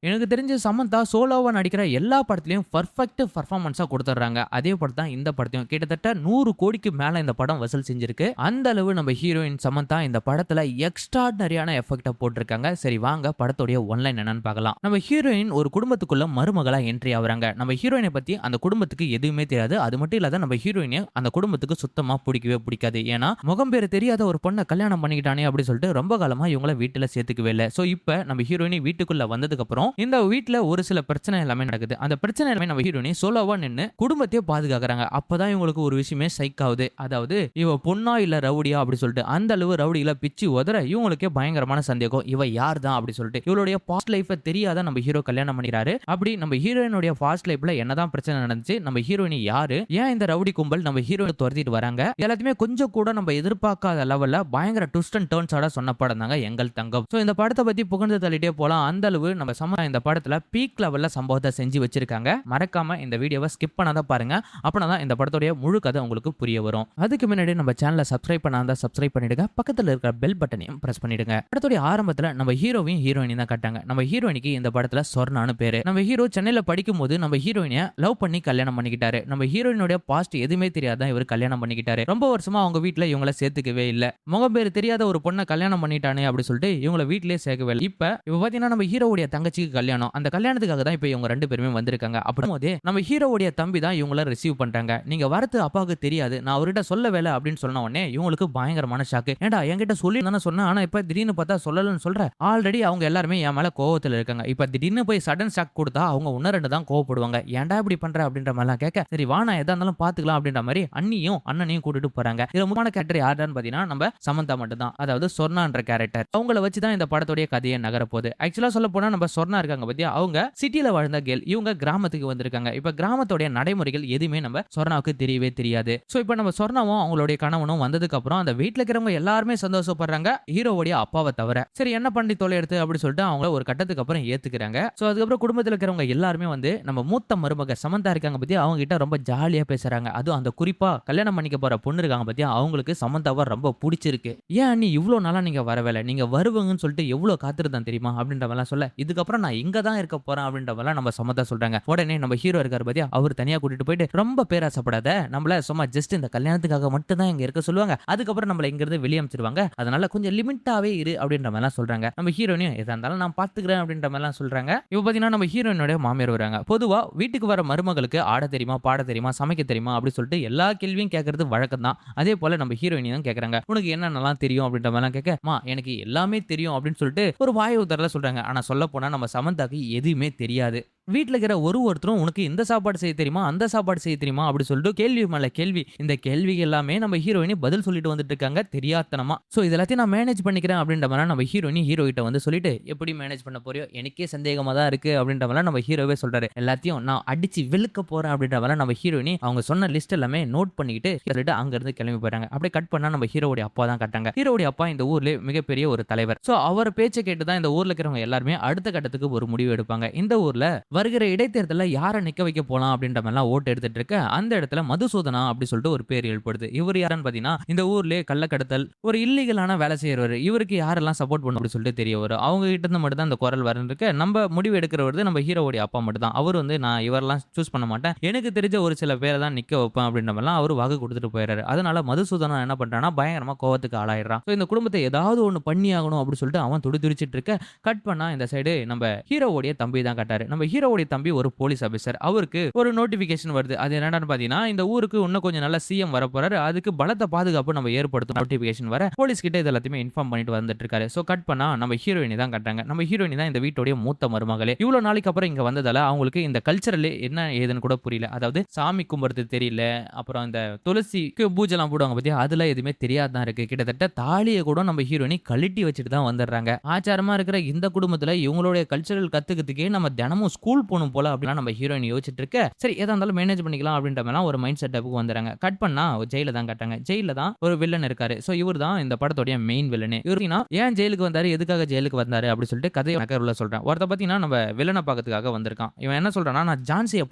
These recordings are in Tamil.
எனக்கு தெரிஞ்சு சமந்தா சோலோவா நடிக்கிற எல்லா படத்துலயும் பெர்ஃபெக்ட் பெர்ஃபார்மன்ஸா கொடுத்துட்றாங்க. அதே போல தான் இந்த படத்தையும் கிட்டத்தட்ட 100 கோடிக்கு மேல இந்த படம் வசூல் செஞ்சிருக்கு. அந்த அளவு நம்ம ஹீரோயின் சமந்தா இந்த படத்துல எக்ஸ்ட்ராடினரியான எஃபெக்ட போட்டிருக்காங்க. சரி வாங்க படத்தோட ஒன்லைன் என்னன்னு பார்க்கலாம். நம்ம ஹீரோயின் ஒரு குடும்பத்துக்குள்ள மருமகளா என்ட்ரி ஆகுறாங்க. நம்ம ஹீரோயினை பத்தி அந்த குடும்பத்துக்கு எதுவுமே தெரியாது. அது மட்டும் இல்லாத நம்ம ஹீரோயினை அந்த குடும்பத்துக்கு சுத்தமா பிடிக்கவே பிடிக்காது. ஏன்னா முகம் பேரு தெரியாத ஒரு பொண்ணை கல்யாணம் பண்ணிக்கிட்டானே அப்படின்னு சொல்லிட்டு ரொம்ப காலமா இவங்கள வீட்டுல சேர்த்துக்கவே இல்லை. சோ இப்ப நம்ம ஹீரோயினி வீட்டுக்குள்ள வந்ததுக்கு அப்புறம் இந்த வீட்ல ஒரு சில பிரச்சனை எல்லாமே நடக்குது. அந்த பிரச்சனை எல்லாமே நம்ம ஹீரோயினி சோலோவா நின்னு குடும்பத்தையே பாதுகாக்கறாங்க. அப்பதான் இவங்களுக்கு ஒரு விஷயமே ஸ்ட்ரைக் ஆகுது. அதாவது இவ பொண்ணா இல்ல ரவுடியா அப்படி சொல்லிட்டு அந்த அளவு ரவுடியில பிச்சு உதற இவங்களுக்கே பயங்கரமான சந்தேகம். இவ யார் தான் அப்படி சொல்லிட்டு இவளுடைய பாஸ்ட் லைஃப தெரியாத நம்ம ஹீரோ கல்யாணம் பண்ணிக்கிறாரு. அப்படி நம்ம ஹீரோயினுடைய பாஸ்ட் லைஃப்ல என்னதான் பிரச்சனை நடந்துச்சு, நம்ம ஹீரோயினி யாரு, ஏன் இந்த ரவுடி கும்பல் நம்ம ஹீரோயினை துரத்திட்டு வராங்க, எல்லாத்தையுமே கொஞ்சம் கூட நம்ம எதிர்பார்க்காத லெவல்ல பயங்கர ட்விஸ்ட் அண்ட் டர்ன்ஸோட சொன்ன படம் தாங்க எங்கள் தங்கம். சோ இந்த படத்தை பத்தி புகழ்ந்து தள்ளிட்டே போலாம். அந்த அளவு நம்ம இந்த படத்துல பீக் லெவல்ல சம்பவத்தை செஞ்சு வச்சிருக்காங்க. மறக்காம இந்த வீடியோவை ஸ்கிப் பண்ணாத பாருங்க. அப்பதான் இந்த படத்தோட முழு கதை உங்களுக்கு புரிய வரும். அதுக்கு முன்னாடி நம்ம சேனலை சப்ஸ்கிரைப் பண்ணாத சப்ஸ்கிரைப் பண்ணிடுங்க. பக்கத்துல இருக்கிற பெல் பட்டனையும் பிரஸ் பண்ணிடுங்க. படத்தோட ஆரம்பத்துல நம்ம ஹீரோவையும் ஹீரோயினி தான் காட்டாங்க. நம்ம ஹீரோயினிக்கு இந்த படத்துல சொர்ணான்னு பேரு. நம்ம ஹீரோ சென்னையில படிக்கும் போது நம்ம ஹீரோயினிய லவ் பண்ணி கல்யாணம் பண்ணிக்கிட்டாரு. நம்ம ஹீரோயினுடைய பாஸ்ட் எதுவுமே தெரியாதான் இவர் கல்யாணம் பண்ணிக்கிட்டாரு. ரொம்ப வருஷமா அவங்க வீட்டுல இவங்களை சேர்த்துக்கவே இல்ல. முகம் பேரு தெரியாத ஒரு பொண்ணை கல்யாணம் பண்ணிட்டானே அப்படி சொல்லிட்டு இவங்களை வீட்லயே சேர்க்கவே இல்லை. இப்ப பாத்தீங்கன்னா நம்ம ஹீரோவுடைய தங்கச்சிக்கு கல்யாணம். அந்த கல்யாணத்துக்காக தான் இப்ப இவங்க ரெண்டு பேருமே வந்திருக்காங்க. அப்படிங்கும்போது நம்ம ஹீரோவுடைய தம்பி தான் இவங்கள ரிசீவ் பண்றாங்க. நீங்க வரது அப்பாவுக்கு தெரியாது, நான் அவர்கிட்ட சொல்ல வேலை அப்படின்னு சொன்ன உடனே இவங்களுக்கு பயங்கரமான ஷாக்கு. ஏன்டா என்கிட்ட சொல்லி தானே சொன்னேன், ஆனா இப்ப திடீர்னு பார்த்தா சொல்லலன்னு சொல்ற. ஆல்ரெடி அவங்க எல்லாருமே என் மேல கோவத்துல இருக்காங்க. இப்ப திடீர்னு போய் சடன் ஷாக் கொடுத்தா அவங்க ஒன்னு ரெண்டு தான் கோவப்படுவாங்க. ஏன்டா இப்படி பண்ற அப்படின்ற மாதிரிலாம் கேட்க, சரி வா நான் எதா இருந்தாலும் பாத்துக்கலாம் அப்படின்ற மாதிரி அண்ணியும் அண்ணனையும் கூட்டிட்டு போறாங்க. இதுல முக்கியமான கேரக்டர் யாருன்னு பாத்தீங்கன்னா நம்ம சமந்தா மட்டும் தான். அதாவது சொர்ணான்ற கேரக்டர். அவங்கள வச்சுதான் இந்த படத்தோட கதையை நகர போகுது. ஆக்சுவலா சொல்ல போனா நம்ம சொர்ணா இருக்காங்க பத்தியா, அவங்க சிட்டில வாழ்ந்த கேள், இவங்க கிராமத்துக்கு வந்திருக்காங்க. இப்ப கிராமத்தோட நடைமுறைகள் எதுவுமே நம்ம சொர்ணாவுக்கு தெரியவே தெரியாது. சோ இப்ப நம்ம சொர்ணாவும் அவங்களுடைய கணவனும் வந்ததுக்கு அப்புறம் அந்த வீட்டுல இருக்கிறவங்க எல்லாருமே சந்தோஷப்படுறாங்க, ஹீரோவுடைய அப்பாவை தவிர. சரி என்ன பண்ணி தொலை எடுத்து அப்படி சொல்லிட்டு அவங்க ஒரு கட்டத்துக்கு அப்புறம் ஏத்துக்கிறாங்க. சோ அதுக்கப்புறம் குடும்பத்துல இருக்கிறவங்க எல்லாருமே வந்து நம்ம மூத்த மருமக சமந்தா இருக்காங்க பத்தியா, அவங்க கிட்ட ரொம்ப ஜாலியா பேசுறாங்க. அதுவும் அந்த குறிப்பா கல்யாணம் பண்ணிக்க போற பொண்ணு இருக்காங்க பத்தியா, அவங்களுக்கு சமந்தாவை ரொம்ப பிடிச்சிருக்கு. ஏன் நீ இவ்வளவு நாளா நீங்க வரவேல, நீங்க வருவங்கன்னு சொல்லிட்டு எவ்வளவு காத்திருந்தான் தெரியுமா அப்படின்ற மாதிரி சொல்ல, இதுக்கப்புறம் நான் இங்க தான் இருக்க போறேன் அப்படின்ற மாதிரி நம்ம சமந்தா சொல்றாங்க. உடனே நம்ம ஹீரோ இருக்காரு பத்தியா, அவர் தனியா கூட்டிட்டு போயிட்டு ரொம்ப பேராசப்படாத, நம்மள சும்மா ஜஸ்ட் இந்த கல்யாணத்துக்காக மட்டும் தான் இங்க இருக்க சொல்லுவாங்க, அதுக்கப்புறம் நம்மள இங்க இருந்து வெளியே அனுப்பிச்சிருவாங்க, அதனால கொஞ்சம் லிமிட்டாவே இரு அப்படின்ற மாதிரி சொல்றாங்க. நம்ம ஹீரோனையும் எதா இருந்தாலும் நான் பாத்துக்கிறேன் அப்படின்ற மாதிரி சொல்றாங்க. இப்ப பாத்தீங்கன்னா நம்ம ஹீரோயினோட மாமியார் வராங்க. பொதுவா வீட்டுக்கு வர மருமகளுக்கு ஆட தெரியுமா, பாட தெரியுமா, சமைக்க தெரியுமா அப்படி சொல்லிட்டு எல்லா கேள்வியும் கேட்கறது வழக்கம் தான். அதே போல நம்ம ஹீரோயினியும் கேக்குறாங்க, உனக்கு என்னென்னலாம் தெரியும் அப்படின்ற மாதிரி கேட்க, மா எனக்கு எல்லாமே தெரியும் அப்படின்னு சொல்லிட்டு ஒரு வாய் உத்தரல சொல்றாங்க. ஆனா சொல்ல போனா நம்ம சமந்தாக்கு எதுவுமே தெரியாது. வீட்டுல இருக்கிற ஒருத்தரும் உனக்கு இந்த சாப்பாடு செய்ய தெரியுமா, அந்த சாப்பாடு செய்ய தெரியுமா அப்படி சொல்லிட்டு கேள்வி மேல கேள்வி. இந்த கேள்வி எல்லாமே நம்ம ஹீரோயினி பதில் சொல்லிட்டு வந்துட்டு இருக்காங்க தெரியாதனமா. சோ இது எல்லாத்தையும் நான் மேனேஜ் பண்ணிக்கிறேன் அப்படின்ற மாதிரி நம்ம ஹீரோயினி ஹீரோ கிட்ட வந்து சொல்லிட்டு, எப்படி மேனேஜ் பண்ண போறியோ எனக்கே சந்தேகமா தான் இருக்கு அப்படின்ற மாதிரி நம்ம ஹீரோவே சொல்றாரு. எல்லாத்தையும் நான் அடிச்சு வெளுக்க போறேன் அப்படின்ற மாதிரி நம்ம ஹீரோயினி அவங்க சொன்ன லிஸ்ட் எல்லாமே நோட் பண்ணிக்கிட்டு சொல்லிட்டு அங்க இருந்து கிளம்பி போறாங்க. அப்படியே கட் பண்ணா நம்ம ஹீரோவுடைய அப்பா தான் காட்டாங்க. ஹீரோவுடைய அப்பா இந்த ஊர்ல மிகப்பெரிய ஒரு தலைவர். சோ அவர் பேச்சை கேட்டு தான் இந்த ஊர்ல இருக்கிறவங்க எல்லாருமே அடுத்த கட்டத்துக்கு ஒரு முடிவு எடுப்பாங்க. இந்த ஊர்ல வருகிற இடைத்தேர்தலில் யாரை நிக்க வைக்க போலாம் அப்படின்ற மாதிரிலாம் ஓட்டு எடுத்துட்டு இருக்க அந்த இடத்துல மதுசூதனா அப்படி சொல்லிட்டு ஒரு பேர் ஏற்படுது. இவர் யாருன்னு பாத்தீங்கன்னா இந்த ஊர்லயே கள்ளக்கடத்தல் ஒரு இல்லீகலான வேலை செய்யறவர். இவருக்கு யாரெல்லாம் சப்போர்ட் பண்ண அப்படி சொல்லிட்டு தெரிய வரும். அவங்க கிட்ட இருந்து மட்டும் தான் அந்த குரல் வரன்னு நம்ம முடிவு எடுக்கிறவர் நம்ம ஹீரோவுடைய அப்பா மட்டும் தான். அவர் வந்து நான் இவரெல்லாம் சூஸ் பண்ண மாட்டேன், எனக்கு தெரிஞ்ச ஒரு சில பேரை தான் நிக்க வைப்பேன் அப்படின்ற மாதிரிலாம் அவர் வாக்கு கொடுத்துட்டு போயிடுறாரு. அதனால மதுசூதனா என்ன பண்றான்னா பயங்கரமா கோவத்துக்கு ஆளாயிடுறான். இந்த குடும்பத்தை ஏதாவது ஒண்ணு பண்ணி ஆகணும் அப்படின்னு சொல்லிட்டு அவன் துடிச்சிட்டு இருக்க கட் பண்ணா இந்த சைடு நம்ம ஹீரோவுடைய தம்பி தான் காட்டாரு. நம்ம ஹீரோவுடைய தம்பி ஒரு போலீஸ் ஆபீசர். அவருக்கு ஒரு நோட்டிபிகேஷன் வருது. அது என்னன்னு பாத்தீங்கன்னா இந்த ஊருக்கு இன்னும் கொஞ்சம் நல்ல சிஎம் வர போறாரு, அதுக்கு பலத்த பாதுகாப்பு நம்ம ஏற்படுத்தும் நோட்டிபிகேஷன் வர போலீஸ் கிட்ட இதெல்லாத்தையுமே இன்ஃபார்ம் பண்ணிட்டு வந்துட்டு இருக்காரு. சோ கட் பண்ணா நம்ம ஹீரோயினி தான் கட்டாங்க. நம்ம ஹீரோயினி தான் இந்த வீட்டோட மூத்த மருமகளே. இவ்வளவு நாளைக்கு அப்புறம் இங்க வந்ததால அவங்களுக்கு இந்த கல்ச்சரல் என்ன ஏதுன்னு கூட புரியல. அதாவது சாமி கும்பிடுறது தெரியல, அப்புறம் இந்த துளசிக்கு பூஜை எல்லாம் போடுவாங்க பத்தியா, அதுல எதுவுமே தெரியாதான் இருக்கு. கிட்டத்தட்ட தாலியை கூட நம்ம ஹீரோயினி கழட்டி வச்சுட்டு தான் வந்துடுறாங்க. ஆச்சாரமா இருக்கிற இந்த குடும்பத்துல இவங்களுடைய கல்ச்சரல் கத்துக்கிறதுக்கே நம்ம தினமும் ஸ்கூல் ஸ்கூல் போகணும் போல அப்படின்னா நம்ம ஹீரோயின் யோசிச்சுட்டு இருக்க, சரி எதா இருந்தாலும் மேனேஜ் பண்ணிக்கலாம் அப்படின்ற மாதிரிலாம் ஒரு மைண்ட் செட்டப்புக்கு வந்துறாங்க. கட் பண்ணா ஜெயில தான் காட்டுறாங்க. ஜெயில தான் ஒரு வில்லன் இருக்காரு. சோ இவர் தான் இந்த படத்தோட மெயின் வில்லனே. இவருனா ஏன் ஜெயிலுக்கு வந்தாரு, எதுக்காக ஜெயிலுக்கு வந்தாரு அப்படி சொல்லிட்டு கதையை நகர்வுல சொல்றேன். ஒருத்த பாத்தீங்கன்னா நம்ம வில்லனை பார்க்கறதுக்காக வந்திருக்கான். இவன் என்ன சொல்றான்னா, நான் ஜான்சியை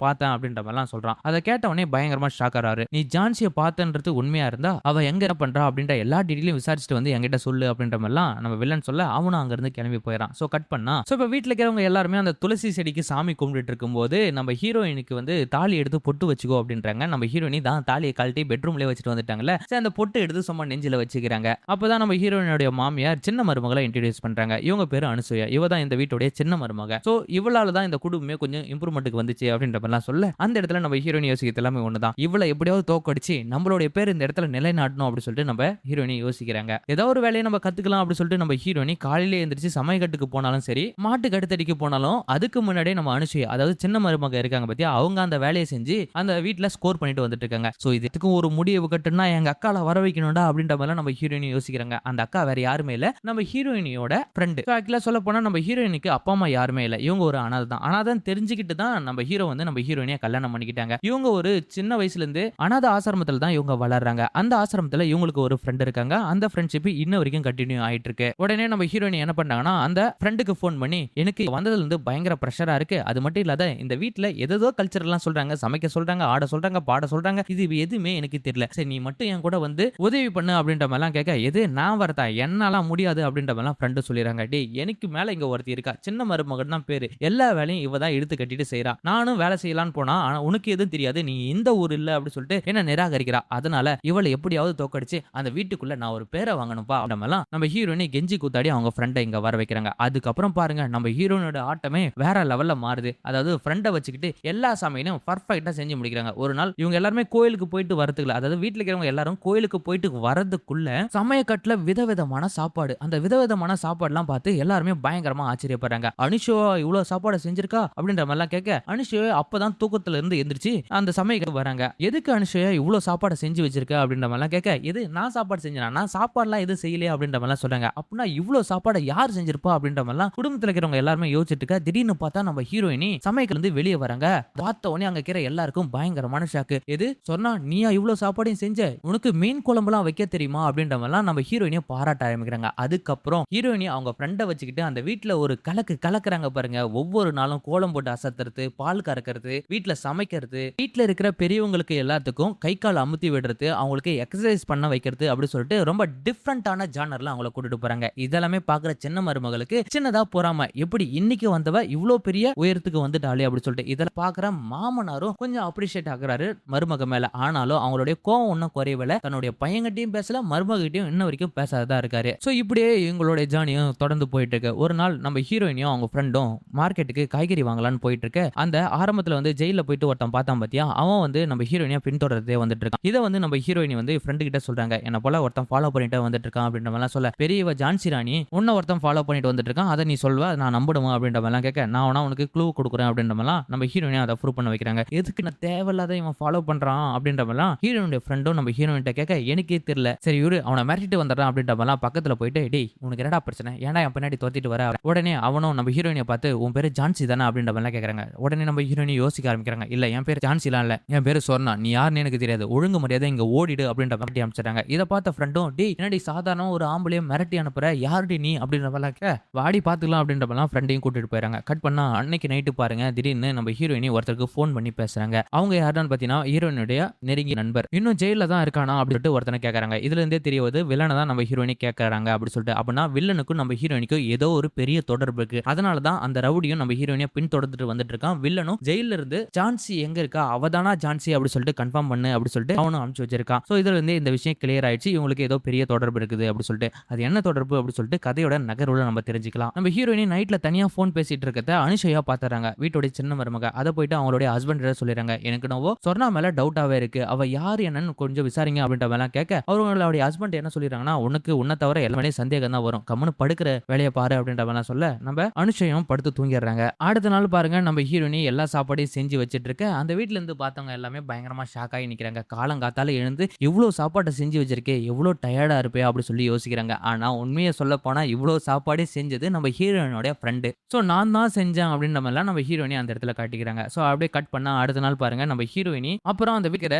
பார்த்தேன் அப்படின்ற மாதிரிலாம் சொல்றான். அதை கேட்ட உடனே பயங்கரமா ஷாக் ஆறாரு. நீ ஜான்சியை பார்த்தன்றது உண்மையா இருந்தா அவ எங்க என்ன பண்றா அப்படின்ற எல்லா டீடைலையும் விசாரிச்சுட்டு வந்து என்கிட்ட சொல்லு அப்படின்ற மாதிரிலாம் நம்ம வில்லன் சொல்ல அவனும் அங்க இருந்து கிளம்பி போயிடறான். சோ கட் பண்ணா சோ இப்ப வீட்டுல இருக்கிறவங்க எல்லாருமே அந்த துளசி செடிக்கு சாமி கும்பிட்டு இருக்கும்போது நம்ம ஹீரோயினுக்கு வந்து தாலி எடுத்து பொட்டு வச்சுக்கோ அப்படின்றாங்க. நம்ம ஹீரோயினி தான் தாலியை கழட்டி பெட்ரூம்லயே வச்சுட்டு வந்துட்டாங்கல்ல. சரி அந்த பொட்டு எடுத்து சும்மா நெஞ்சில வச்சுக்கிறாங்க. அப்பதான் நம்ம ஹீரோயினுடைய மாமியார் சின்ன மருமகளை இன்ட்ரோடியூஸ் பண்றாங்க. இவங்க பேரு அனுசூயா. இவ தான் இந்த வீட்டுடைய சின்ன மருமக. சோ இவளால தான் இந்த குடும்பமே கொஞ்சம் இம்ப்ரூவ்மெண்ட்டுக்கு வந்துச்சு அப்படின்ற மாதிரிலாம் சொல்ல அந்த இடத்துல நம்ம ஹீரோயின் யோசிக்கிறது எல்லாமே ஒண்ணுதான். இவளை எப்படியாவது தோக்கடிச்சு நம்மளுடைய பேர் இந்த இடத்துல நிலைநாட்டணும் அப்படின்னு சொல்லிட்டு நம்ம ஹீரோயினி யோசிக்கிறாங்க. ஏதோ ஒரு வேலையை நம்ம கத்துக்கலாம் அப்படின்னு சொல்லிட்டு நம்ம ஹீரோயினி காலையில எந்திரிச்சு சமயக்கட்டுக்கு போனாலும் சரி, மாட்டு கடுத்தடிக்கு போனாலும் அதுக்கு முன்னாடியே நம்ம அனுசூயா அதாவது சின்ன மருமக இருக்காங்க பத்தியா, அவங்க அந்த வேலையை செஞ்சு அந்த வீட்டுல ஸ்கோர் பண்ணிட்டு வந்துட்டு இருக்காங்க. சோ இதுக்கு ஒரு முடிவு கட்டுனா எங்க அக்கால வர வைக்கணும்டா அப்படின்ற மாதிரி நம்ம ஹீரோயினி யோசிக்கிறாங்க. அந்த அக்கா வேற யாருமே இல்ல, நம்ம ஹீரோயினியோட ஃப்ரெண்ட். ஆக்சுவலா சொல்ல போனா நம்ம ஹீரோயினுக்கு அப்பா அம்மா யாருமே இல்ல, இவங்க ஒரு அனாதை தான். அனாதான் தெரிஞ்சுக்கிட்டு தான் நம்ம ஹீரோ வந்து நம்ம ஹீரோயினியை கல்யாணம் பண்ணிக்கிட்டாங்க. இவங்க ஒரு சின்ன வயசுல இருந்து அனாதை ஆசிரமத்துல தான் இவங்க வளர்றாங்க. அந்த ஆசிரமத்துல இவங்களுக்கு ஒரு ஃப்ரெண்ட் இருக்காங்க. அந்த ஃப்ரெண்ட்ஷிப் இன்ன வரைக்கும் கண்டினியூ ஆயிட்டு இருக்கு. உடனே நம்ம ஹீரோயினி என்ன பண்ணாங்கன்னா, அந்த ஃப்ரெண்டுக்கு ஃபோன் பண்ணி எனக்கு வந்ததுல இருந்து பயங்கர பிரஷரா இருக்கு, அது மட்டும் இல்லாத இந்த வீட்டுல ஏதோ கல்ச்சர் எல்லாம் சொல்றாங்க, சமைக்க சொல்றாங்க, ஆட சொல்றாங்க, பாட சொல்றாங்க, இது எதுவுமே எனக்கு தெரியல, சரி நீ மட்டும் என் கூட வந்து உதவி பண்ணு அப்படின்ற மாதிரிலாம் கேட்க, எது நான் வரதா, என்னாலாம் முடியாது அப்படின்ற மாதிரிலாம் ஃப்ரெண்டு சொல்லிடுறாங்க. டேய் எனக்கு மேல இங்க ஒருத்தி இருக்கா, சின்ன மருமகன் தான் பேரு, எல்லா வேலையும் இவ தான் எடுத்து கட்டிட்டு செய்யறா, நானும் வேலை செய்யலான்னு போனா ஆனா உனக்கு எதுவும் தெரியாது, நீ இந்த ஊர் இல்ல அப்படின்னு சொல்லிட்டு என்ன நிராகரிக்கிறா, அதனால இவளை எப்படியாவது தோக்கடிச்சு அந்த வீட்டுக்குள்ள நான் ஒரு பேரை வாங்கணும்பா அப்படின்ற மாதிரிலாம் நம்ம ஹீரோயினை கெஞ்சி கூத்தாடி அவங்க ஃப்ரெண்டை இங்க வர வைக்கிறாங்க. அதுக்கப்புறம் பாருங்க நம்ம ஹீரோயினோட ஆட்டமே வேற லெவல்ல மாறுது. அதாவது ஃப்ரெண்டை வச்சுக்கிட்டு எல்லா சமையலும் பர்ஃபெக்ட்டா செஞ்சு முடிக்கிறாங்க. ஒரு நாள் இவங்க எல்லாருமே கோயிலுக்கு போயிட்டு வரதுக்குள்ள, அதாவது வீட்டுல இருக்கிறவங்க எல்லாரும் கோயிலுக்கு போயிட்டு வரதுக்குள்ள சமயக்கட்டுல விதவிதமான சாப்பாடு, அந்த விதவிதமான சாப்பாடுலாம் பார்த்து எல்லாருமே பயங்கரமா ஆச்சரியப்படுறாங்க. அனுஷுவா இவ்வளவு சாப்பாடு செஞ்சிருக்கா அப்படின்ற மாதிரிலாம் கேட்க, அனுஷுவா அப்பதான் தூக்கத்துல இருந்து எந்திரிச்சு அந்த சமயத்துக்கு வராங்க. எதுக்கு அனுஷுவா இவ்வளவு சாப்பாடு செஞ்சு வச்சிருக்க அப்படின்ற மாதிரிலாம் கேட்க, எது நான் சாப்பாடு செஞ்சேனா, நான் சாப்பாடுலாம் எதுவும் செய்யலையே அப்படின்ற மாதிரிலாம் சொல்றாங்க. அப்படின்னா இவ்வளவு சாப்பாடு யார் செஞ்சிருப்பா அப்படின்ற மாதிரிலாம் குடும்பத்துல இருக்கிறவங்க எல்லாருமே யோசிச்சுட்டு இருக்க, திடீர்னு பார்த்தா நம்ம ஹீரோயினி சமயத்துல இருந்து வெளியே வராங்க. பார்த்த உடனே அங்க இருக்கிற எல்லாருக்கும் பயங்கரமான ஷாக்கு. எது சொன்னா நீயா இவ்வளவு சாப்பாடையும் செஞ்ச, உனக்கு மீன் குழம்புலாம் வைக்க தெரியுமா அப்படின்ற மாதிரிலாம் நம்ம ஹீரோயினியை பாராட்ட ஆரம்பிக்கிறாங்க. அதுக்கப்புறம் ஹீரோயினி அவங்க ஃப்ரெண்டை வச்சுக்கிட்டு அந்த வீட்டுல ஒரு கலக்குறாங்க பாருங்க. ஒவ்வொரு நாளும் கோலம் போட்டு அசத்துறது, பால் கறக்கிறது, வீட்டுல சமைக்கிறது, வீட்டுல இருக்கிற பெரியவங்களுக்கு எல்லாத்துக்கும் கை கால் அமுத்தி விடுறது, அவங்களுக்கு எக்ஸசைஸ் பண்ண வைக்கிறது அப்படி சொல்லிட்டு ரொம்ப டிஃப்ரெண்டான ஜானர்ல அவங்கள கூட்டிட்டு போறாங்க. இதெல்லாமே பாக்குற சின்ன மருமகளுக்கு சின்னதா பொறாம, எப்படி இன்னைக்கு வந்தவ இவ்வளவு பெரிய உயரத்துக்கு வந்துட்டாலே அப்படி சொல்லிட்டு இதெல்லாம் பாக்குற மாமனாரும் கொஞ்சம் அப்ரிஷியேட் ஆகுறாரு மருமக மேல. ஆனாலும் அவங்களுடைய கோவம் ஒன்னும் குறையவில்லை, தன்னுடைய பையன்கிட்டயும் பேசல, மருமகிட்டையும் இன்ன வரைக்கும் பேசாததா இருக்காரு. சோ இப்படியே இவங்களுடைய ஜானியும் தொடர்ந்து போயிட்டு இருக்கு. ஒரு நாள் நம்ம ஹீரோயினியும் அவங்க ஃப்ரெண்டும் மார்க்கெட்டுக்கு காய்கறி வாங்கலாம்னு போயிட்டு இருக்கு. அந்த ஆரம்பத்துல வந்து ஜெயில போயிட்டு ஒருத்தன் பார்த்தான் பாத்தியா, அவன் வந்து நம்ம ஹீரோயினியா பின்தொடர்றதே வந்துட்டு இருக்கான். இதை வந்து நம்ம ஹீரோயினி வந்து ஃப்ரெண்டு கிட்ட சொல்றாங்க, என்ன போல ஒருத்தன் ஃபாலோ பண்ணிட்டு வந்துட்டு இருக்கான் அப்படின்ற மாதிரிலாம் சொல்ல, பெரியவ ஜான்சி ராணி உன்ன ஒருத்தன் ஃபாலோ பண்ணிட்டு வந்துட்டு இருக்கான், அதை நீ சொல்வ நான் நம்படுமா அப்படின்ற மாதிரிலாம் கேட்க, நான் வேணா உனக்கு க்ளூ கொடுக்குறேன் அப்படின்ற மாதிரிலாம் நம்ம ஹீரோயினியா அதை ப்ரூவ் பண்ண வைக்கிறாங்க. எதுக்கு நான் தேவையில்லாத இவன் ஃபாலோ பண்றான் அப்படின்ற மாதிரிலாம் ஹீரோயினுடைய ஃப்ரெண்டும் நம்ம ஹீரோயின்ட்ட கேட்க, எனக்கே தெரியல, சரி இவரு அவனை மிரட்டிட்டு வந்துடுறான் அப்படின்ற மாதிரிலாம் பக்கத்துல போயிட்டு, டேய் உனக்கு என்னடா பிரச்சனை, ஏன்டா என் பின்னாடி தோத்திட்டு வர. உடனே அவனும் நம்ம ஹீரோயினை பார்த்து உன் பேரு ஜான்சி தானே அப்படின்ற மாதிரிலாம் கேட்கறாங்க. உடனே நம்ம ஹீரோயினி யோசிக்க ஆரம்பிக்கிறாங்க, இல்ல என் பேர் ஜான்சிலாம் இல்ல, என் பேரு சொர்ணா, நீ யாருன்னு எனக்கு தெரியாது, ஒழுங்கு மரியாதை இங்க ஓடிடு அப்படின்ற மாதிரி அமைச்சிட்டாங்க. இதை பார்த்த ஃப்ரெண்டும், டேய் என்னடி சாதாரண ஒரு ஆம்பளையும் மிரட்டி அனுப்புற, யாருடி நீ அப்படின்ற மாதிரிலாம் வாடி பாத்துக்கலாம் அப்படின்ற மாதிரிலாம் ஃப்ரெண்டையும் கூட்டிட்டு போயிறாங்க. கட் பண்ணா அன்னைக்கு நைட்டு பாருங்க, திடீர்னு நம்ம ஹீரோயினி ஒருத்தருக்கு ஃபோன் பண்ணி பேசுறாங்க. அவங்க யாருன்னு பாத்தீங்கன்னா ஹீரோயினுடைய நெருங்கிய நண்பர். இன்னும் ஜெயில தான் இருக்கானா அப்படின்னு சொல்லிட்டு ஒருத்தனை கேட்கறாங்க. இதுல இருந்தே தெரியாது வில்லனை தான் நம்ம ஹீரோயினி கேட்கறாங்க அப்படின்னு சொல்லிட்டு. அப்படின்னா வில்லனுக்கும் நம்ம ஹீரோயினிக்கும் ஏதோ ஒரு பெரிய தொடர்பு இருக்கு. அதனாலதான் அந்த ரவுடியும் நம்ம ஹீரோயினியா பின்தொடர்ந்துட்டு வந்துட்டு இருக்கான். வில்லனும் ஜெயில இருந்து ஜான்சி எங்க இருக்கா, அவதானா ஜான்சி அப்படி சொல்லிட்டு கன்ஃபார்ம் பண்ணு அப்படி சொல்லிட்டு அவனும் அனுப்பிச்சு வச்சிருக்கான். சோ இதுல இருந்து இந்த விஷயம் கிளியர் ஆயிடுச்சு, இவங்களுக்கு ஏதோ பெரிய தொடர்பு இருக்குது அப்படி சொல்லிட்டு. அது என்ன தொடர்பு அப்படி சொல்லிட்டு கதையோட நகர்வுல நம்ம தெரிஞ்சுக்கலாம். நம்ம ஹீரோயினி நைட்ல தனியா போன் பேசிட்டு இருக்கத அனுஷயா பாத்துறாங்க, வீட்டோட சின்ன மருமக. அதை போயிட்டு அவங்களுடைய ஹஸ்பண்ட் சொல்லிடுறாங்க, எனக்கு நோவோ சொர்ணா மேல டவுட்டாவே இருக்கு, அவ யாரு என்னன்னு கொஞ்சம் விசாரிங்க அப்படின்ற மேல கேட்க, அவங்களுடைய ஹஸ்பண்ட் என்ன சொல்லிடுறாங்கன்னா, உனக்கு உன்னை தவிர எல்லாமே சந்தேகம் தான் வரும், கம்முன்னு படுக்கிற வேலையை பாரு அப்படின்ற மேல சொல்ல நம்ம அனுஷயம் படுத்து தூங்கிடுறாங்க. அடுத்த நாள் பாருங்க நம்ம ஹீரோயினி எல்லா சாப்பாடையும் செஞ்சு வச்சிட்டு இருக்க. அந்த வீட்டுல இருந்து பார்த்தவங்க எல்லாமே பயங்கரமா ஷாக் ஆகி நிக்கிறாங்க. காலங்காத்தால எழுந்து இவ்வளவு சாப்பாட்டை செஞ்சு வச்சிருக்கே, எவ்வளவு டயர்டா இருப்பே அப்படி சொல்லி யோசிக்கிறாங்க. ஆனா உண்மையை சொல்ல போனா இவ்வளவு சாப்பாடே செஞ்சது நம்ம ஹீரோயினோட ஃப்ரெண்டு. சோ நான் தான் செஞ்சேன் அப்படின்ற எல்லாம் நம்ம ஹீரோயினி அந்த இடத்துல காட்டிக்கிறாங்க. சோ அப்படியே கட் பண்ணா அடுத்த நாள் பாருங்க நம்ம ஹீரோயினி அப்புறம் அந்த வீட்ல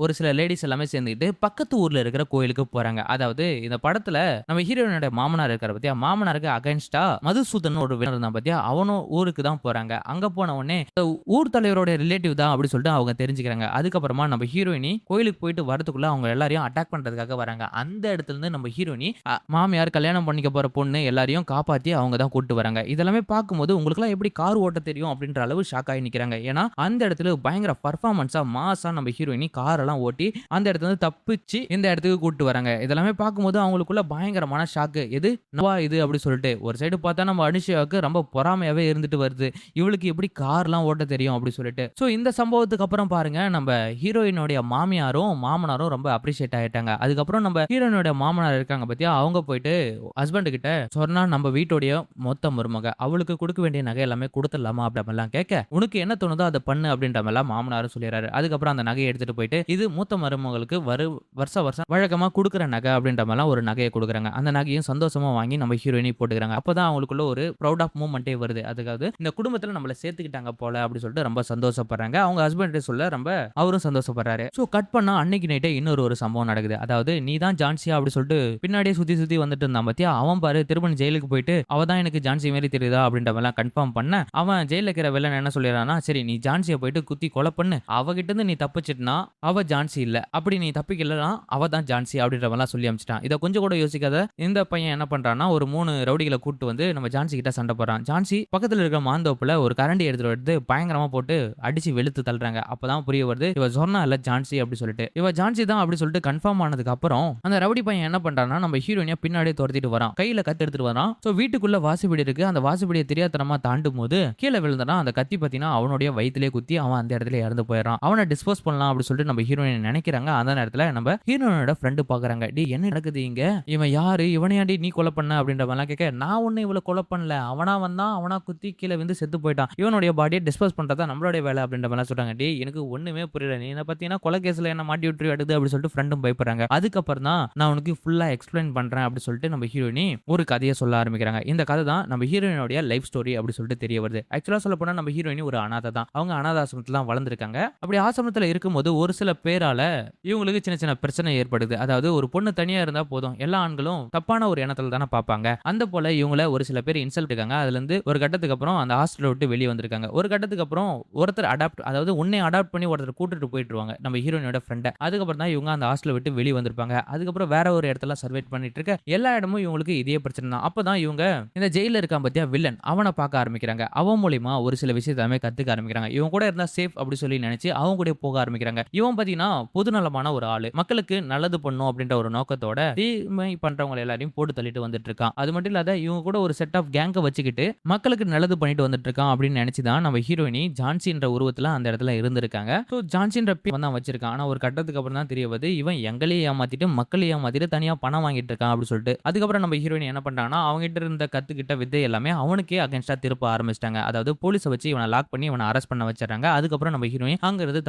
ஒரு சில லேடீஸ் எல்லாமே சேர்ந்துக்கிட்டு பக்கத்து ஊர்ல இருக்கிற கோயிலுக்கு போறாங்க. அதாவது இந்த படத்துல நம்ம ஹீரோயினோட மாமனார் இருக்காரு பாத்தியா, மாமனாருக்கு அகைன்ஸ்டா மதுசூதன் ஒரு வில்லன் இருந்தான் பாத்தியா, அவனும் ஊருக்கு தான் போறாங்க. அங்க போன உடனே இந்த ஊர் தலைவரோட ரிலேட்டிவ் தான் அப்படி சொல்லிட்டு அவங்க தெரிஞ்சுக்கிறாங்க. அதுக்கப்புறமா நம்ம ஹீரோயினி கோயிலுக்கு போயிட்டு வரதுக்குள்ள அவங்க எல்லாரையும் அட்டாக் பண்றதுக்காக வராங்க. அந்த இடத்துல இருந்து நம்ம ஹீரோயினி மாமியார் கல்யாணம் பண்ணிக்க போற பொண்ணு எல்லாரையும் காப்பாத்தி அவங்க தான் கூட்டு வராங்க. இதெல்லாமே பார்க்கும்போது உங்களுக்கு எப்படி கார் ஓட்ட தெரியும் அப்படின்ற அளவு ஷாக் ஆகி நிக்கிறாங்க. ஏன்னா அந்த இடத்துல பயங்கர பர்ஃபார்மன்ஸா மாசா நம்ம ஹீரோயினி கார் எல்லாம் ஓட்டி அந்த இடத்துல இருந்து தப்பிச்சு இந்த இடத்துக்கு கூட்டு வராங்க. இதெல்லாமே பார்க்கும்போது அவங்களுக்குள்ள பயங்கரமான ஷாக்கு. எது நவா இது அப்படி சொல்லிட்டு ஒரு சைடு பார்த்தா நம்ம அனுஷியாவுக்கு ரொம்ப பொறாமையாவே இருந்துட்டு வருது. இவளுக்கு எப்படி கார்லாம் ஓட்ட தெரியும் அப்படி சொல்லிட்டு. சோ இந்த சம்பவத்துக்கு அப்புறம் பாருங்க நம்ம ஹீரோயினோட மாமியாரும் மாமனாரும் ரொம்ப அப்ரிஷியேட் ஆயிட்டாங்க. அதுக்கப்புறம் நம்ம ஹீரோயினோட மாமனார் இருக்காங்க பத்தியா, அவங்க போயிட்டு ஹஸ்பண்ட் கிட்ட சொன்னா நம்ம வீட்டோடைய மொத்த மருமக அவளுக்கு கொடுக்க வேண்டிய நகை எல்லாமே கொடுத்துடலாமா அப்படிலாம் கேட்க, உனக்கு என்ன தோணுதோ அதை பண்ணு அப்படின்ற மாதிரி மாமனாரும் சொல்லிடுறாரு. அதுக்கப்புறம் அந்த நகையை எடுத்துட்டு போயிட்டு இது மூத்த மருமகளுக்கு வருஷம் வழக்கமா கொடுக்குற நகை அப்படின்ற மாதிரி ஒரு நகையை கொடுக்குறாங்க. அந்த நகையும் சந்தோஷமா வாங்கி நம்ம ஹீரோயினி போட்டுக்கிறாங்க. அப்பதான் அவங்களுக்குள்ள ஒரு ப்ரௌட் ஆஃப் மூமெண்டே வருது. அதுக்காவது இந்த குடும்பத்துல நம்மள சேர்த்துக்கிட்டாங்க போல அப்படி சொல்லிட்டு ரொம்ப சந்தோஷப்படுறாங்க. அவங்க ஹஸ்பண்ட் சொல்ல ரொம்ப அவரும் சந்தோஷப்படுறாரு. சோ கட் பண்ணா அன்னைக்கு நைட்டே இன்னொரு சம்பவம் நடக்குது. அதாவது நீ தான் ஜான்சியா அப்படி சொல்லிட்டு பின்னாடியே சுத்தி வந்துட்டு இருந்தான் பத்தியா, அவன் பாரு திரும்ப ஜெயிலுக்கு போயிட்டு அவ தான் எனக்கு ஜான்சி மாதிரி தெரியுதா அப்படின்ற மாதிரி கன்ஃபார்ம் பண்ண, அவன் ஜெயில இருக்கிற வில்லன் என்ன சொல்லிடுறான்னா, சரி நீ ஜான்சியை போயிட்டு குத்தி கொலை பண்ணு, அவகிட்ட இருந்து நீ தப்பிச்சிட்டுனா அவ ஜான்சி இல்ல, அப்படி நீ தப்பிக்கலனா அவ தான் ஜான்சி அப்படின்ற மாதிரி சொல்லி அமிச்சிட்டான். இதை கொஞ்சம் கூட யோசிக்காத இந்த பையன் என்ன பண்றான்னா ஒரு 3 ரவுடிகளை கூட்டு வந்து நம்ம ஜான்சி கிட்ட சண்டை போடுறான். ஜான்சி பக்கத்துல இருக்கிற மாந்தோப்புல ஒரு கரண்டி எடுத்துட்டு வந்து பயங்கரமா போட்டு அடிச்சு வெளுத்து தள்ளுறாங்க. அப்பதான் புரிய வருது இவ சொன்னா இல்ல ஜான்சி அப்படி சொல்லிட்டு, இவ ஜான்சி தான் அப்படி சொல்லிட்டு கன்ஃபார்ம் ஆனதுக்கு அப்புறம் அந்த ரவுடி பையன் என்ன பண்றான்னா நம்ம ஹீரோயினியா பின்னாடியே துரத்திட்டு வரான். கையில கத்தி எடுத்துட்டு வரான். சோ வீட்டுக்குள்ள வாசிப்படி இருக்கு. அந்த வாசிப்படியை தெரியாதனமா தாண்டும் போது கீழே விழுந்தனா அந்த கத்தி பாத்தீங்கன்னா அவனுடைய வயிற்றிலே குத்தி அவன் அந்த இடத்துல இறந்து போயிடறான். அவனை டிஸ்போஸ் பண்ணலாம் அப்படி சொல்லிட்டு நம்ம ஹீரோயின் நினைக்கிறாங்க. அந்த நேரத்துல நம்ம ஹீரோயினோட ஃப்ரெண்டு பாக்குறாங்க. டி என்ன நடக்குது இங்க, இவன் யாரு, இவனையாண்டி நீ கொலை பண்ண அப்படின்ற மாதிரி கேட்க, நான் ஒண்ணு இவளை கொலை பண்ணல, அவனா வந்தான், அவனா குத்தி கீழே வந்து செத்து போயிட்டான், இவனுடைய பாடியை டிஸ்போஸ் பண்றதா நம்மளுடைய வேலை அப்படின்ற மாதிரி சொல்றாங்க. டி எனக்கு ஒண்ணுமே புரியல, நீ என்ன பாத்தீங்கன்னா கொலை கேஸ்ல என்ன மாட்டி விட்டு எடுது அப்படி சொல்லிட்டு ஃப்ரெண்டும் பயப்படுறாங்க. அதுக்கப்புறம் தான் நான் உனக்கு ஃபுல்லா எக்ஸ்பிளைன் பண்றேன் அப்படி சொல்லிட்டு நம்ம ஹீரோயினி ஒரு கதையை சொல்ல ஆரம்பிக்கிறாங்க. இந்த கதை தான் நம்ம ஹீரோயினோட லைஃப் ஸ்டோரி அப்படி சொல்லிட்டு தெரிய வருது. ஆக்சுவலா சொல்ல போனா நம்ம ஹீரோயினி ஒரு அனாதை தான். அவங்க அனாதாசிரமத்துல தான் வளர்ந்துருக்காங்க. அப்படி ஆசிரமத்துல இருக்கும்போது ஒரு சில பேரால இவங்களுக்கு சின்ன சின்ன பிரச்சனை ஏற்படுது. அதாவது ஒரு பொண்ணு தனியா இருந்தா போதும் எல்லா ஆண்களும் தப்பான ஒரு எண்ணத்துல தானே பார்ப்பாங்க. அந்த போல இவங்கள ஒரு சில பேர் இன்சல்ட் இருக்காங்க. அதுல இருந்து ஒரு கட்டத்துக்கு அப்புறம் அந்த ஹாஸ்டலை விட்டு வெளியே வந்திருக்காங்க. ஒரு கட்டத்துக்கு அப்புறம் ஒருத்தர் அதாவது உன்னை அடாப்ட் பண்ணி ஒருத்தர் கூட்டிட்டு போயிட்டுருவாங்க நம்ம ஹீரோயினோட ஃப்ரெண்டை. அதுக்கப்புறம் தான் இவங்க அந்த ஹாஸ்டலை விட்டு வெளியே வந்திருப்பாங்க. அதுக்கப்புறம் வேற ஒரு இடத்துல சர்வைட் பண்ணிட்டு இருக்க எல்லா இடமும் இவங்களுக்கு இதே பிரச்சனை தான். அப்பதான் இவங்க இந்த ஜெயில இருக்கான் பத்தியா வில்லன், அவனை பார்க்க ஆரம்பிக்கிறாங்க. அவன் மூலியமா ஒரு சில விஷயத்தை கத்துக்க ஆரம்பிக்கிறாங்க. இவன் கூட இருந்தா சேஃப் அப்படி சொல்லி நினைச்சு அவங்க கூட போக ஆரம்பிக்கிறாங்க. இவன் பாத்தீங்கன்னா பொதுநலமான ஒரு ஆளு, மக்களுக்கு நல்லது பண்ணும் அப்படின்ற ஒரு நோக்கத்தோட தீமை பண்றவங்க எல்லாரையும் போட்டு தள்ளிட்டு வந்துட்டு இருக்கான். அது மட்டும் இல்லாத இவங்க கூட ஒரு செட் ஆஃப் கேங்க வச்சுக்கிட்டு மக்களுக்கு நல்லது பண்ணிட்டு வந்துட்டு இருக்கான் அப்படின்னு நினைச்சுதான் நம்ம ஹீரோயினி ஜான்சின்ற உருவத்துல அந்த இடத்துல இருந்திருக்காங்க. ஸோ ஜான்சின்ற பேர் தான் வச்சிருக்கான். ஆனா ஒரு கட்டத்துக்கு அப்புறம் தான் தெரிய வருது இவன் எங்களையே ஏமாத்திட்டு மக்களையே ஏமாத்திட்டு தனியா பணம் வாங்கிட்டு இருக்கான் அப்படி சொல்லிட்டு. அதுக்கப்புறம் நம்ம ஹீரோயினி என்ன பண்றாங்கன்னா அவங்ககிட்ட இருந்த கத்துக்கிட்ட வித்தை எல்லாமே அவனுக்கே அகேன்ஸ்டா திருப்ப ஆரம்பிச்சிட்டாங்க. அதாவது போலீஸை வச்சு இவனை லாக் பண்ணி இவனை அரெஸ்ட் பண்ண வச்சிடறாங்க. அதுக்கப்புறம் நம்ம ஹீரோயின் அங்க இருந்து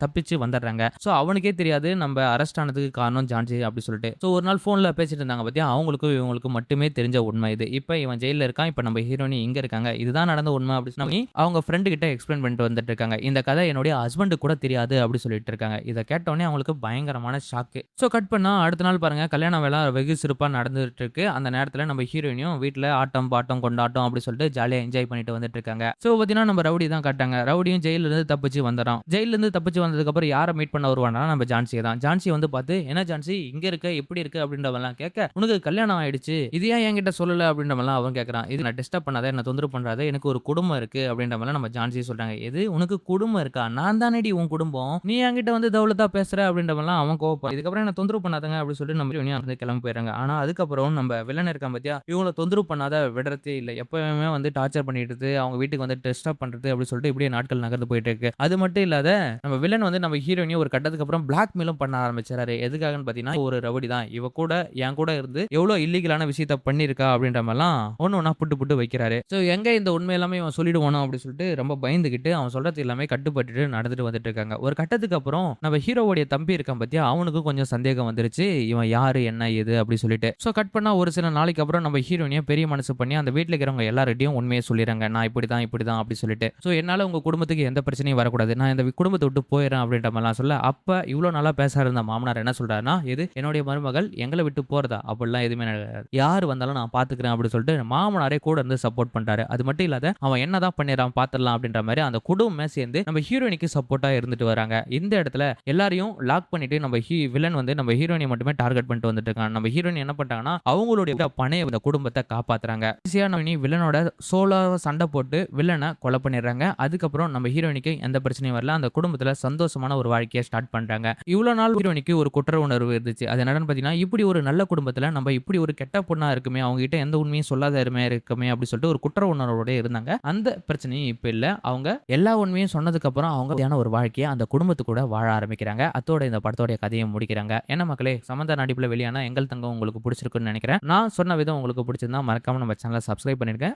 தப்பிச்சு வந்துடுறாங்க. சோ அவனுக்கே தெரியாது நம்ம அரெஸ்ட் ஆனதுக்கு காரணம் ஜான்சி அப்படி சொல்லிட்டு. சோ ஒரு நாள் போன்ல பேசிட்டு இருந்தாங்க பத்தியா, அவங்களுக்கும் இவங்களுக்கு மட்டுமே தெரிஞ்ச உண்மை இது. இப்போ இவன் ஜெயில இருக்கான், இப்போ நம்ம ஹீரோயின் இங்க இருக்காங்க, இதுதான் நடந்த உண்மை அப்படி சொல்லி அவங்க ஃப்ரெண்டு கிட்ட எக்ஸ்பிளைன் பண்ணிட்டு வந்துட்டு இருக்காங்க. இந்த கதை என்னுடைய ஹஸ்பண்ட் கூட தெரியாது அப்படி சொல்லிட்டு இருக்காங்க. இதை கேட்டோடனே அவங்களுக்கு பயங்கரமான ஷாக்கு. சோ கட் பண்ணா அடுத்த நாள் பாருங்க கல்யாண வேலை வெகு சிறப்பா நடந்துட்டு இருக்கு. அந்த நேரத்துல நம்ம ஹீரோயினும் வீட்டுல ஆட்டம் பாட்டம் கொண்டாட்டம் அப்படி சொல்லிட்டு ஜாலியா என்ஜாய் பண்ணிட்டு வந்துட்டு இருக்காங்க. சோ பாத்தீங்கன்னா நம்ம ரவுடி தான் காட்டாங்க. ரவுடியும் ஜெயில இருந்து தப்பிச்சு வந்துறான். ஜெயில இருந்து தப்பிச்சு வந்ததுக்கு அப்புறம் யாரை மீட் பண்ண வருவானா நம்ம ஜான்சியை தான். ஜான்சி வந்து பார்த்து என்ன ஜான்சி இங்க இருக்க எப்படி இருக்கு அப்படின்றவெல்லாம் கேட்க, உனக்கு கல்யாணம் ஆயிடுச்சு இது ஏன் என்கிட்ட சொல்லல அப்படின்றவெல்லாம் அவன் கேட்கறான். இது நான் டிஸ்டர்ப் பண்ணாத, என்ன தொந்தரவு பண்றாத, எனக்கு ஒரு குடும்பம் இருக்கு அப்படின்றவெல்லாம் நம்ம ஜான்சி சொல்றாங்க. எது உனக்கு குடும்பம் இருக்கா, நான் தானேடி உன் குடும்பம், நீ என்கிட்ட வந்து தௌலத்தா பேசுற அப்படின்றவெல்லாம் அவன் கோவப்பா. இதுக்கப்புறம் என்ன தொந்தரவு பண்ணாதங்க அப்படி சொல்லிட்டு நம்ம வந்து கிளம்பி போயிடுறாங்க. ஆனா அதுக்கப்புறம் நம்ம வில்லன் இருக்கான் பத்தியா, இவங்களை தொந்தரவு பண்ணாத விடுறதே இல்லை, எப்பவுமே வந்து டார்ச்சர் பண்ணிட்டு அவங்க வீட்டுக்கு வந்து டிஸ்டர்ப் பண்றது அப்படி சொல்லிட்டு இப்படியே நாட்கள் நகர்ந்து போயிட்டு இருக்கு. அது மட்டும் இல்லாத நம்ம வில்லன் வந்து நம்ம ஹீரோயினை ஒரு கட்டத்துக்கு அப்புறம் பிளாக் மெயிலும் பண்ண ஆரம்பிச்சாரு. எதுக்காகன்னு பாத்தீங்கன்னா ஒரு ரவுடி தான் இவ கூட என் கூட இருந்து எவ்வளவு இல்லீகலான விஷயத்த பண்ணிருக்கா அப்படின்ற மாதிரிலாம் ஒண்ணு புட்டு வைக்கிறாரு. சோ எங்க இந்த உண்மை எல்லாமே இவன் சொல்லிடுவானோ அப்படி சொல்லிட்டு ரொம்ப பயந்துகிட்டு அவன் சொல்றது எல்லாமே கட்டுப்பட்டு நடந்துட்டு வந்துட்டு இருக்காங்க. ஒரு கட்டத்துக்கு அப்புறம் நம்ம ஹீரோவுடைய தம்பி இருக்கான் பத்தியா, அவனுக்கு கொஞ்சம் சந்தேகம் வந்துருச்சு இவன் யாரு என்ன ஏது அப்படி சொல்லிட்டு. சோ கட் பண்ணா ஒரு சில நாளைக்கு அப்புறம் நம்ம ஹீரோயினியை பெரிய மனசு பண்ணி அந்த வீட்டுல இருக்கிறவங்க எல்லார்கிட்டையும் உண்மையை சொல்லிடுறாங்க. நான் இப்படிதான் அப்படி சொல்லிட்டு. ஸோ என்னால உங்க குடும்பத்துக்கு எந்த பிரச்சனையும் வரக்கூடாது. நான் இந்த குடும்பத்த விட்டு போயிர்றேன் அப்படின்ற மாரிலாம் சொல்ல, அப்ப இவ்ளோ நாளா பேசாத இருந்த மாமனார் என்ன சொல்றாருன்னா, "எது என்னுடைய மருமகள் எங்கள விட்டு போறதா? அப்படிலாம் எதுவுமே நடக்காது. யார் வந்தாலும் நான் பார்த்துக்கிறேன்" அப்படின்னு சொல்லிட்டு மாமனாரே கூட இருந்து சப்போர்ட் பண்றாரு. அது மட்டும் இல்லாத அவன் என்னதான் பண்ணிறான் பார்த்துடலாம் அப்படின்ற மாரி அந்த குடும்பமே சேர்ந்து நம்ம ஹீரோயினிக்கு சப்போர்ட்டா இருந்துட்டு வராங்க. இந்த இடத்துல எல்லாரையும் லாக் பண்ணிட்டு நம்ம வில்லன் வந்து நம்ம ஹீரோயினிய மட்டுமே டார்கெட் பண்ணிட்டு வந்துட்டு இருக்கான். நம்ம ஹீரோயின் என்ன பண்றாங்கன்னா, அவங்களுடைய பணைய இந்த குடும்பத்த காப்பாத்துறாங்க. ஈஸியா நம்ம வில்லனோட சோலோவா சண்டை போட்டு வில்லன கொலை பண்ணிடுறாங்க. அதுக்கப்புறம் நம்ம ஹீரோயினிக்கு எந்த பிரச்சனையும் வரல. அந்த குடும்பத்துல சந்தோஷமான ஒரு வாழ்க்கைய ஸ்டார்ட் பண்றாங்க. இவ்வளோ நாள் ஹீரோயினிக்கு ஒரு குற்ற உணர்வு இருந்துச்சு. அது என்னன்னு பார்த்தீங்கன்னா, இப்படி ஒரு நல்ல குடும்பத்துல நம்ம இப்படி ஒரு கெட்ட பொண்ணா இருக்குமே, அவங்க கிட்ட எந்த உண்மையும் சொல்லாத இருக்குமே அப்படி சொல்லிட்டு ஒரு குற்ற உணர்வோட இருந்தாங்க. அந்த பிரச்சனையும் இப்ப இல்ல. அவங்க எல்லா உண்மையும் சொன்னதுக்கு அப்புறம் அவங்க ஒரு வாழ்க்கைய அந்த குடும்பத்து கூட வாழ ஆரம்பிக்கிறாங்க. அத்தோட இந்த படத்தோட கதையை முடிக்கிறாங்க. என்ன மக்களே, சமந்தா நடிப்புல வெளியான எங்கள் தங்கம் உங்களுக்கு பிடிச்சிருக்குன்னு நினைக்கிறேன். நான் சொன்ன விதம் உங்களுக்கு பிடிச்சிருந்தா மறக்காம நம்ம சேனலை சப்ஸ்கிரைப் பண்ணிருங்க.